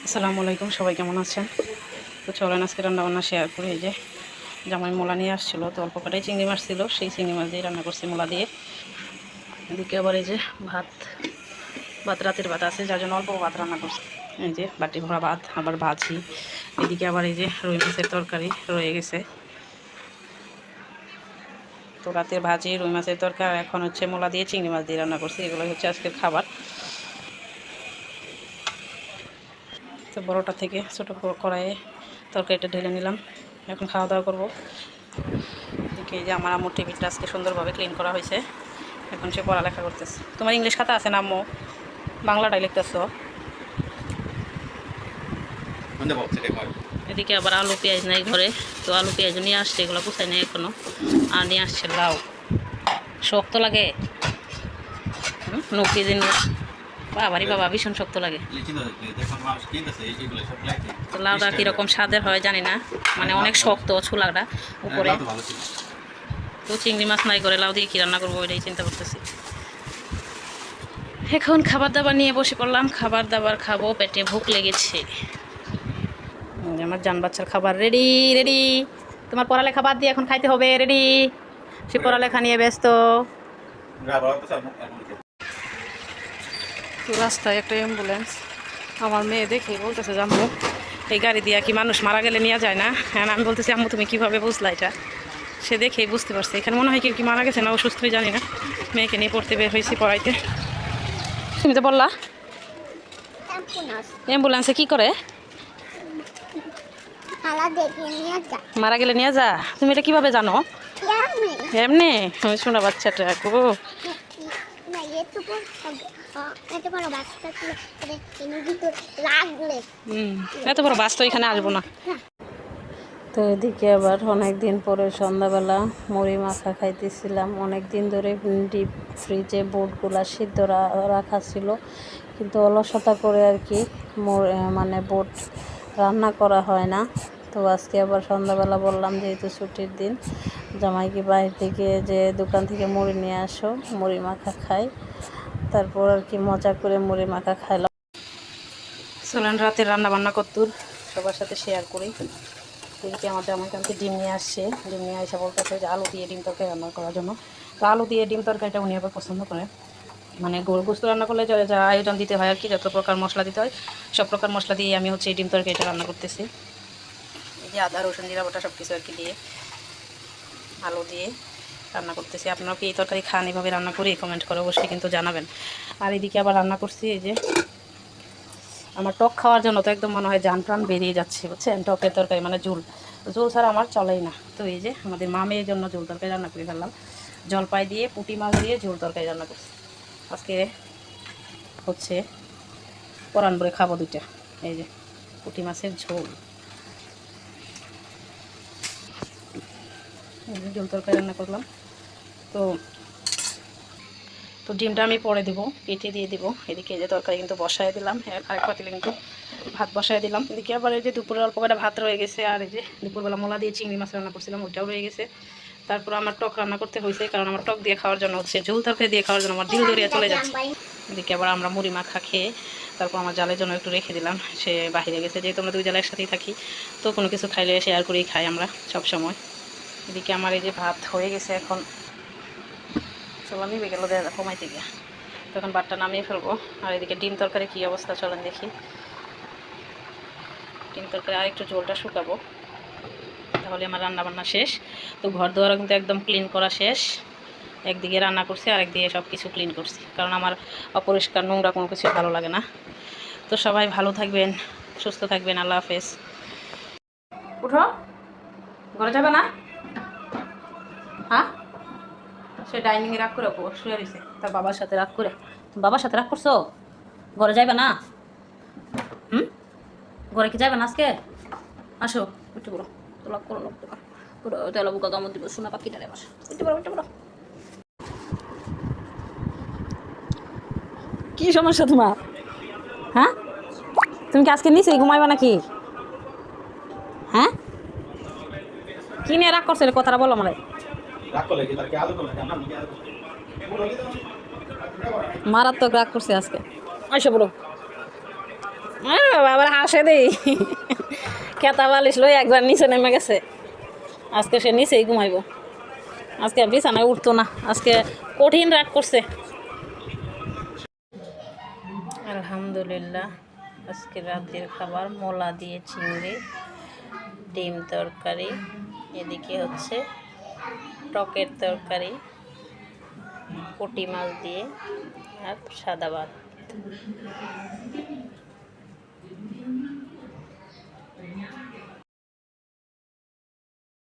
আসসালামু আলাইকুম, সবাই কেমন আছেন? তো চলেন আজকে রান্নাবান্না শেয়ার করি। এই যে জামাই মোলা নিয়ে আসছিলো, তো অল্প কটাই চিংড়ি মাছ ছিল, সেই চিংড়ি মাছ দিয়ে রান্না করছি মোলা দিয়ে। এদিকে আবার এই যে ভাত ভাত রাতের ভাত আছে, যার জন্য অল্প ভাত রান্না করছি। এই যে বাটি ভরা ভাত, আবার ভাজি। এদিকে আবার এই যে রুই মাছের তরকারি রয়ে গেছে। তো রাতের ভাজি, রুই মাছের তরকারি, এখন হচ্ছে মোলা দিয়ে চিংড়ি মাছ দিয়ে রান্না করছি। এগুলো হচ্ছে আজকের খাবার। তো বড়োটা থেকে ছোটো কড়াইয়ে তরকারিটা ঢেলে নিলাম, এখন খাওয়া দাওয়া করবো। এদিকে যে আমার আম্মুর টেবিলটা আজকে সুন্দরভাবে ক্লিন করা হয়েছে, এখন সে পড়ালেখা করতেছে। তোমার ইংলিশ খাতা আছে না আম্মু? বাংলাটাই লিখতেছ। এদিকে আবার আলু পেঁয়াজ নাই ঘরে, তো আলু পেঁয়াজ নিয়ে আসছে, এগুলো গুছাই নেই এখনো। আর নিয়ে আসছে লাউ। শক্ত লাগে নকি দিন, বাবারই বাবা ভীষণ শক্ত লাগে। তো লাউটা কীরকম স্বাদের হয় জানি না, মানে অনেক শক্ত ছোলাটা উপরে। তো চিংড়ি মাছ নাই করে লাউ দিয়ে কী রান্না করবো এটাই চিন্তা করতেছি। এখন খাবার দাবার নিয়ে বসে পড়লাম, খাবার দাবার খাবো, পেটে ভুক লেগেছে। আমার জান বাচ্চার খাবার রেডি রেডি। তোমার পড়ালেখা বাদ দিয়ে এখন খাইতে হবে, রেডি। সে পড়ালেখা নিয়ে ব্যস্ত। রাস্তায় একটা অ্যাম্বুলেন্স, আমার মেয়ে দেখে বলতেছে যে আম্মু এই গাড়ি দিয়ে কি মানুষ মারা গেলে নিয়ে যায় না? হ্যাঁ, আমি বলতেছি আম্মু তুমি কীভাবে বুঝলা এটা? সে দেখেই বুঝতে পারছে এখানে মনে হয় কেউ কি মারা গেছে না অসুস্থ হয়ে, জানি না। মেয়েকে নিয়ে পড়তে বের হয়েছি পড়াইতে। তুমি তো বললা অ্যাম্বুলেন্সে কি করে মারা গেলে নিয়ে যা? তুমি এটা কিভাবে জানো? এমনি শোনা বাচ্চাটা গো। এত বড় বাস তো এখানে আসবো না। তো এদিকে আবার অনেক দিন পরে সন্ধ্যাবেলা মুড়ি মাখা খাইতেছিলাম। অনেক দিন ধরে ডিপ ফ্রিজে বুটগুলা সিদ্ধ রাখা ছিল, কিন্তু অলসতা করে আর কি মানে বুট রান্না করা হয় না। তো আজকে আবার সন্ধ্যাবেলা বললাম যেহেতু ছুটির দিন, জামাইকে বাইরে থেকে যে দোকান থেকে মুড়ি নিয়ে আসো, মুড়ি মাখা খাই। তারপর আর কি মজা করে মুড়ি মাখা খাইলাম। চলেন রাতের রান্না বান্না কদ্দূর সবার সাথে শেয়ার করি। এদিকে আমার জামাইকানকে ডিম নিয়ে আসছে, ডিম নিয়ে এসে বলতেছে যে আলু দিয়ে ডিম তরকারি রান্না করার জন্য। তো আলু দিয়ে ডিম তরকারিটা উনি আবার পছন্দ করে, মানে গোস্ত রান্না করলে যা আয়োজন দিতে হয় আর কি, যত প্রকার মশলা দিতে হয় সব প্রকার মশলা দিয়ে আমি হচ্ছে এই ডিম তরকারিটা রান্না করতেছি। এই যে আদা রসুন জিরা বাটা সব কিছু আর কি দিয়ে আলু দিয়ে রান্না করতেছি। আপনারা কি এই তরকারি খান? এভাবে রান্না করি কমেন্ট করে অবশ্যই কিন্তু জানাবেন। আর এদিকে আবার রান্না করছি এই যে আমার টক খাওয়ার জন্য, তো একদম মনে হয় জান প্রাণ বেরিয়ে যাচ্ছে বুঝছেন। টকের তরকারি মানে ঝোল ছাড়া আমার চলেই না। তো এই যে আমাদের মা মেয়ের জন্য ঝোল তরকারি রান্না করে ফেললাম। জলপাই দিয়ে পুঁটি মাছ দিয়ে ঝোল তরকারি রান্না করছি। আজকে হচ্ছে পরান ভরে খাবো দুইটা। এই যে পুঁটি মাছের ঝোল, ঝোল তরকারি রান্না করলাম। তো ডিমটা আমি পরে দেবো, কেটে দিয়ে দেবো। এদিকে এই যে তরকারি কিন্তু বসায় দিলাম, আরেক পাতিলে কিন্তু ভাত বসায় দিলাম। এদিকে আবার এই যে দুপুরে অল্প কটা ভাত রয়ে গেছে, আর এই যে দুপুরবেলা মোলা দিয়ে চিংড়ি মাছ রান্না করছিলাম, ওইটাও রয়ে গেছে। তারপর আমার টক রান্না করতে হয়েছে, কারণ আমার টক দিয়ে খাওয়ার জন্য হচ্ছে ঝোল তরকারি দিয়ে খাওয়ার জন্য আমার দিল দরিয়া চলে যাচ্ছে। এদিকে আবার আমরা মুড়ি মাখা খেয়ে তারপর আমার জালের জন্য একটু রেখে দিলাম, সে বাহিরে গেছে। যেহেতু আমরা দুই জালে একসাথেই থাকি, তো কোনো কিছু খাইলে শেয়ার করেই খাই আমরা সব সময়। এদিকে আমার এই যে ভাত হয়ে গেছে, এখন চলো নিবে গেল কমাইতে গিয়া, তখন ভাতটা নামিয়ে ফেলবো। আর এদিকে ডিম তরকারি কী অবস্থা চলেন দেখি। ডিম তরকারি আর একটু ঝোলটা শুকাবো, তাহলে আমার রান্না বান্না শেষ। তো ঘর দুয়ারও কিন্তু একদম ক্লিন করা শেষ। একদিকে রান্না করছি আর একদিকে সব কিছু ক্লিন করছি, কারণ আমার অপরিষ্কার নোংরা কোনো কিছু ভালো লাগে না। তো সবাই ভালো থাকবেন, সুস্থ থাকবেন, আল্লাহ হাফেজ। উঠো, ঘরে যাবে না? হ্যাঁ, সে ডাইনিংয়ে রাগ করে শুয়ে রয়েছে তার বাবার সাথে রাগ করে। বাবার সাথে রাগ করছো? ঘরে যাবে না? ঘরে কি যাবে না আজকে? আসো উঠে পড়ো, তোলা করো লোক পুরো তেলা বুকা কামড় দিব সোনা পাখিটারে। আমার উঠে পড়ো, উঠে পড়ো। কি সমস্যা তোমার? হ্যাঁ, তুমি কি আজকে নিচে ঘুমাইবা নাকি? হ্যাঁ, কি নিয়ে রাগ করছে কথাটা বলো আমার। মারাত্মক রাগ করছে আজকে। আইসা বলো। বাবা আবার হাসে দেই খেতা বালিশ লই একবার নিচে নেমে গেছে। আজকে সে নিচেই ঘুমাইব, আজকে বিছানায় উঠতো না, আজকে কঠিন রাগ করছে। আলহামদুলিল্লাহ, আজকে রাতের খাবার মোলা দিয়ে চিংড়ি, ডিম তরকারি, এদিকে হচ্ছে টকের তরকারি, পুঁটি মাছ দিয়ে আর সাদা ভাত।